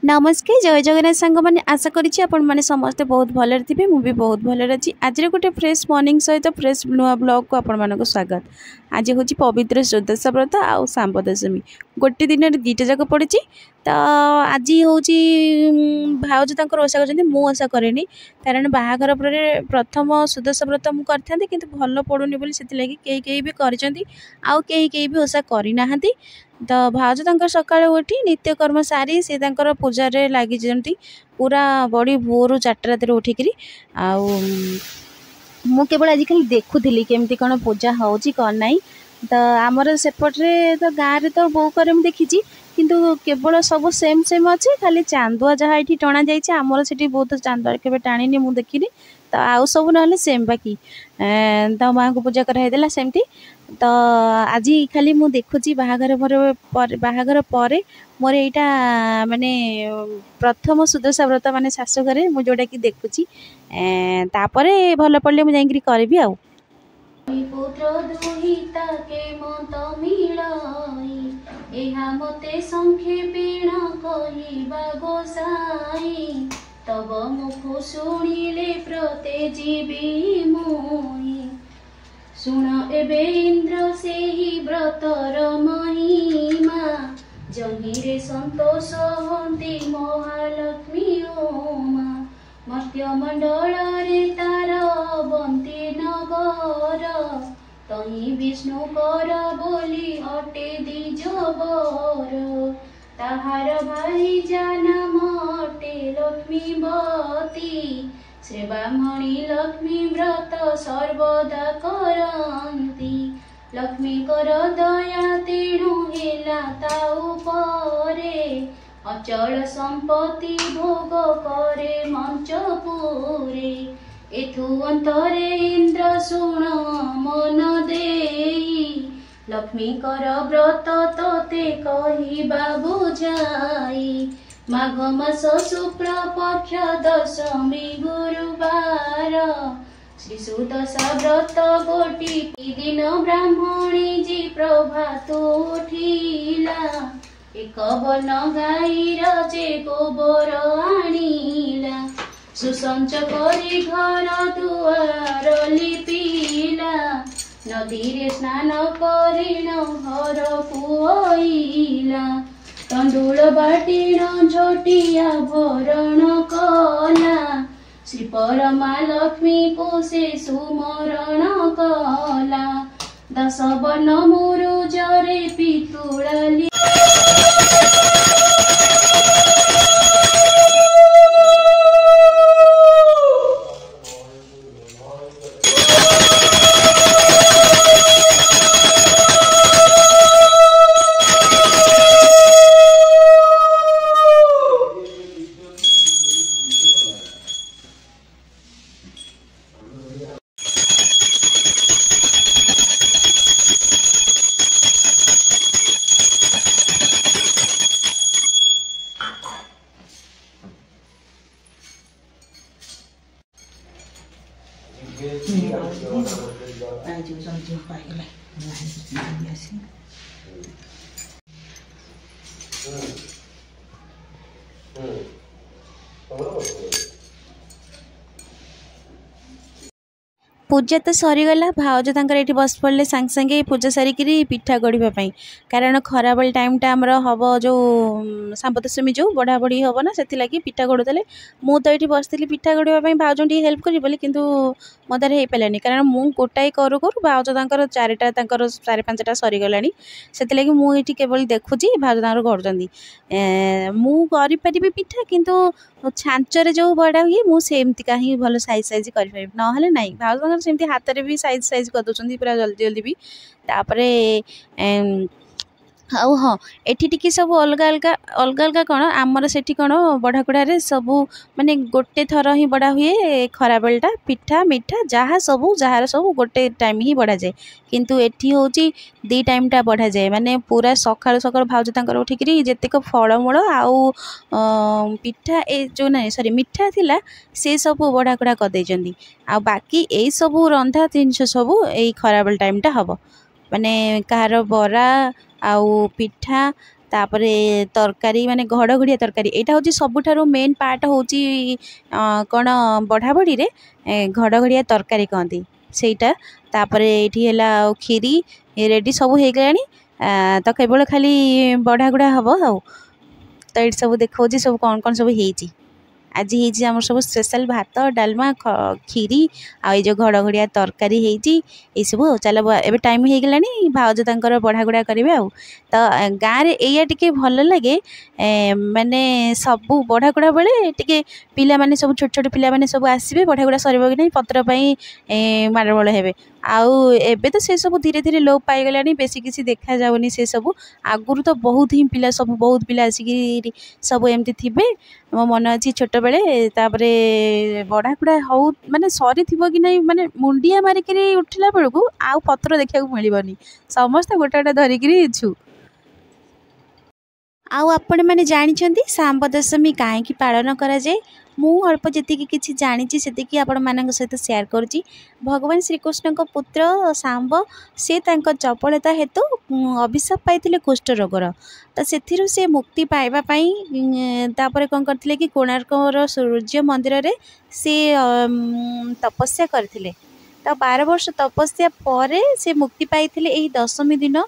नमस्कार जय जगन्नाथ सांग मैंने आशा करी आपण मैंने समस्ते बहुत भले थे मुझे बहुत भले अच्छी आज गोटे फ्रेश मॉर्निंग सहित फ्रेश नुआ ब्लॉग को आपण मानक स्वागत। आज हूँ पवित्र सुदशा व्रत आउ सांब दशमी गोटे दिन दुईटा जाक पड़ी तो आज हूँ भाउज ओषा कर ओषा कैनि कारण बाहाघर पर प्रथम सुदशा व्रत मुझे कि भल पड़ूनी बोली से कई भी कई भी ओषा करना तो भाउज सकाल उठी नित्यकर्म सारी सी पूजा लगी पूरा बड़ी भोर 4टा राति उठिकी मु केवल आज खाली देखुली केमती कौन पूजा होची कौन नाई तो आमर सेपटे तो गाँव में तो बहु करे देखी किंतु केवल सब सेम सेम अच्छे खाली चांदुआ जहाँ ये टणा जाइए आमर से बहुत चांदुआ के टाणी मुझे देखनी तो आउ सब ना सेम बाकी तो माँ को पूजा कराइदेला सेमती तो आज खाली मु देखुची बाहाघर पर मोर यहाँ माने प्रथम सुदशा व्रत माने शाशुघरे मु जोटा कि देखुची तापर भल पड़े मुझे जाइकरी करी आउ पुत्र दुहिता के मत मिलाई एहा मते संक्षेपेण कहिबा गोसाई तब मुख शुणिले प्रते जीवी मोई सुन एबे इंद्र से ही व्रतर महिमा जंगिरे संतोष हंती महालक्ष्मी ओमा मर्त्य मंडल रे तार बंती नगर तही विष्णु कर बोली अटे द्विजवर ताहार भाई जानाम अटे लक्ष्मीवती श्री ब्राह्मणी लक्ष्मी व्रत सर्वदा करती लक्ष्मी कर दया तेणु हेला ताऊ परे अचल संपत्ति भोग करे मंचपुरे एथु अंतरे इंद्र शुण मन देई लक्ष्मी कर व्रत तोते कहिबा बुझाई माघ मास शुक्ल पक्ष दशमी गुरुवार श्री सुदशा व्रत गोटी दिन ब्राह्मणी जी प्रभात उठिला एक बन गाईर जे गोबर आणिला सुसंच करी घर दुआर लिपिला नदी स्नान करिण हर पुइला तंडुल बाटिण झोटिया भरण कला श्री परमा लक्ष्मी को से सुमरण कला 10 बन मुरुजरे पितुळाली पूजा तो सरीगला भाउज ये बस पड़े सांगे सांगे पूजा सारिक पिठा गढ़ापी कारण खराबल टाइमटा आमर हम जो सांब दशमी जो बढ़ा बढ़ी हम ना से लगी पिठा गढ़ुले मु तो ये बसती पिठा गढ़ापी भाउज हेल्प करी बोली किंतु मो द्वारा हो पारानी कारण मु गोटाए करू करू भाउज 4टा 4-5टा सरीगला से लगी मुझे केवल देखुची भाउज गढ़ुच्च मु करी पिठा किंतु छांचरे जो बड़ा हुए मुझे कहीं भल साइज साइज करें ना ना भाउज सेमती हाथ में भी साइज साइज कर दूसरी पूरा जल्दी जल्दी भी तापरे आउ हाँ एटी सब अलग अलग अलग अलग कौन आमर से कौन बढ़ाकुड़ा सब माने गोटे थर ही बढ़ा हुए खरा बेलटा पिठा मिठा जहाँ सब जार सब गोटे टाइम ही बढ़ा जाए किंतु एटी हूँ 2 टाइमटा बढ़ा जाए माने पूरा सकाल सकाल भाउज उठिकी जितक फलमूल आउ पिठा ए जो ना सॉरी मिठा थिला से सब बढ़ाकुड़ा करदे आ बाकी यही सब रंधा जिनस सब यही खराबेल टाइमटा हम माने कहार बरा आउ पिठा तापरे तरकारी माने घड़घड़िया तरकारी एटा हूँ सबुठारु मेन पार्ट हूँ कौन बढ़ाबड़ी रे घड़घड़िया तरकारी कहती सेटा तापरे एठी हैला खीरी रेडी सब हो गलानी तो केवल खाली बढ़ागुड़ा हम आउ तो ये सब देखा सब कौन कौन सब हो आज होम सब स्पेशल भात डालमा खीरी आई जो घड़घड़िया तरकारी हो सब चल ए टाइम हो गला भाउज तर बढ़ागुड़ा करेंगे तो गाँव में या टे भल लगे माने सब बढ़ागुड़ा बेले टे पिला माने सब छोट छोट पिला माने सब आसबे बढ़ागुड़ा सर कि नहीं पत्र माड़गोल हे आउ एबे तो से सब धीरे धीरे लोप पाई गलानी बेसी किसी देखा जाउनी से सब आगुरु तो बहुत ही पिला सब बहुत पिला आसिक सब एमती थिबे मो मन अच्छी छोट बेले तापरे बढ़ाकुड़ा हौ माने सरी थिबो कि नहीं माने मुंडिया मारिक उठला बेलू आउ पत्र देखा मिलबनी समस्त गोटे गोटे धरिकी छु आउ आपण मैंने जानते सांब दशमी कहीं पालन करा जाए मु अल्प जी किसी जानी से आपण मान सहित सेयार करुँची भगवान श्रीकृष्ण पुत्र सांब से चपलता हेतु अभिशाप पाई कुष्ठ रोगर तो से मुक्ति पाइबापी कौन करते कि कोणार्कर सूर्य मंदिर रे से तपस्या करथिले तो 12 वर्ष तपस्या पर से मुक्ति पाई यही दशमी दिन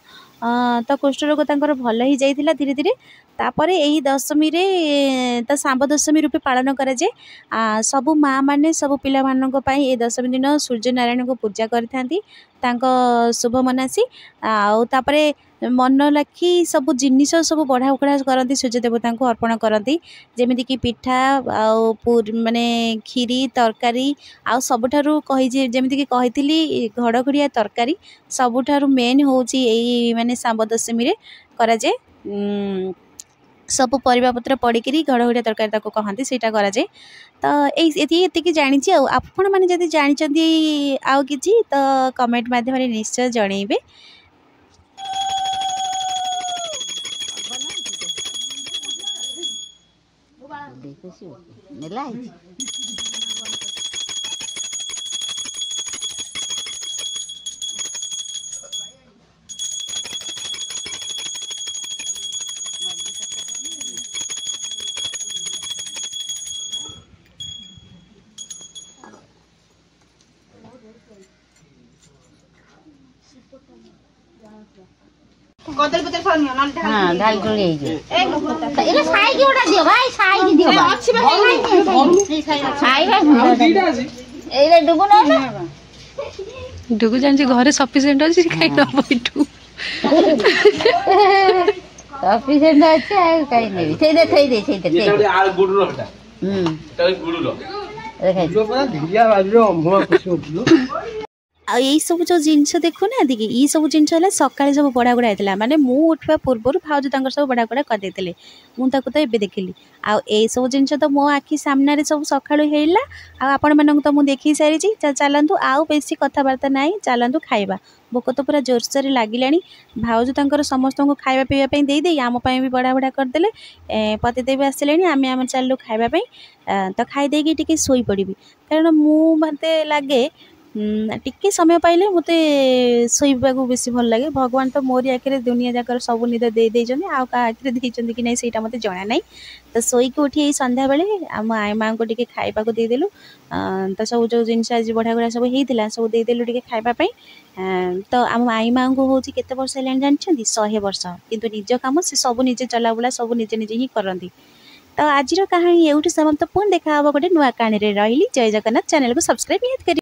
तो कुष्ठ रोग तांकर भल ही जाइथिला धीरे धीरे तापर यही दशमी रे तो सांब दशमी रूपे पालन करा जाए सबु माँ माने सबु पिला माननक पई ए दशमी दिन सूर्य नारायण को पूजा करथांती तांको शुभ मनासी आउ तापरे मन लाखी सब जिनिस सब बढ़ा उखड़ा करती सूर्य देवता को अर्पण करती जमीक कि पिठा आउ माने खीरी तरकारी आउ सबुठारु कही जमीक कही घड़घड़िया तरकारी सबुठारु मेन होची एई माने सांब दशमी रे करा जाए सब परिबा पत्र पड़िकी घड़घड़िया तरकारी ताको कहती सेटा करा जाए तो ये जानी आपण मैंने जब जानते आउ किसी तो कमेंट माध्यम निश्चय जनइबे कदल पत्र फनियो न हां ढाल टोली ए एले साई की उडा दियो भाई साई की दियो अछि भाई साई भाई एले डुगु न डुगु जान घरे सफिशिएंट अछि खाइ न बैठू सफिशिएंट अछि आ काई नेबी थई दे ये आल गुडु रहता एटा गुडु रो देखै जो परा धिया बाजरो अम्भवा खुशी उठलो यही सब जो जिनस देखु ना दी ये सब जिनस सकाଳେ सब बढ़ागुड़ा होता माने मु उठवा पूर्व भाउज सब बढ़ागुड़ा करदे मुझे तो एबे देखिली आउ सब जिनस तो मो आखि सामने सब सकाळु हेला आपण मानक तो मु देखि सारी चलतु आउ बेसी कथबार्ता ना चलतु खाइबा भोक तो पूरा जोरसोर लगिलानी भाउज तांकर समस्त को खाइबा पीवा दे आम भी बढ़ा बढ़ा करदे पतिदेव आसिले आम आम चलू खाइबा तो खाईदे टी शोई पड़ी कारण मत लगे टिके समय पाइले मते शोइबा को बेसी भल लगे भगवान तो मोरी आखिरे दुनिया जाकर सब निद दे देइछन आ का आखिरे देइछन कि नै सेटा मते जणा नै तो शोई के उठी संध्या बेले आम आई मां को टिके खाइबा को दे देलु तो सब जो जिनस आज बढ़ा गुड़ा सब हेइतिला सब दे देलु टिके खाइबा पई तो आम आई मां को होची केते वर्ष हेलान जानछंदी 100 वर्ष किंतु निज काम से सब निजे चला बुला सब निजे निजे ही करंती तो आज कहानी एउठी समाप्त पुन देखा हबो गोटे नुआ कहानी रे रहिली जय जगन्नाथ चैनल को सब्सक्राइब नियत करी।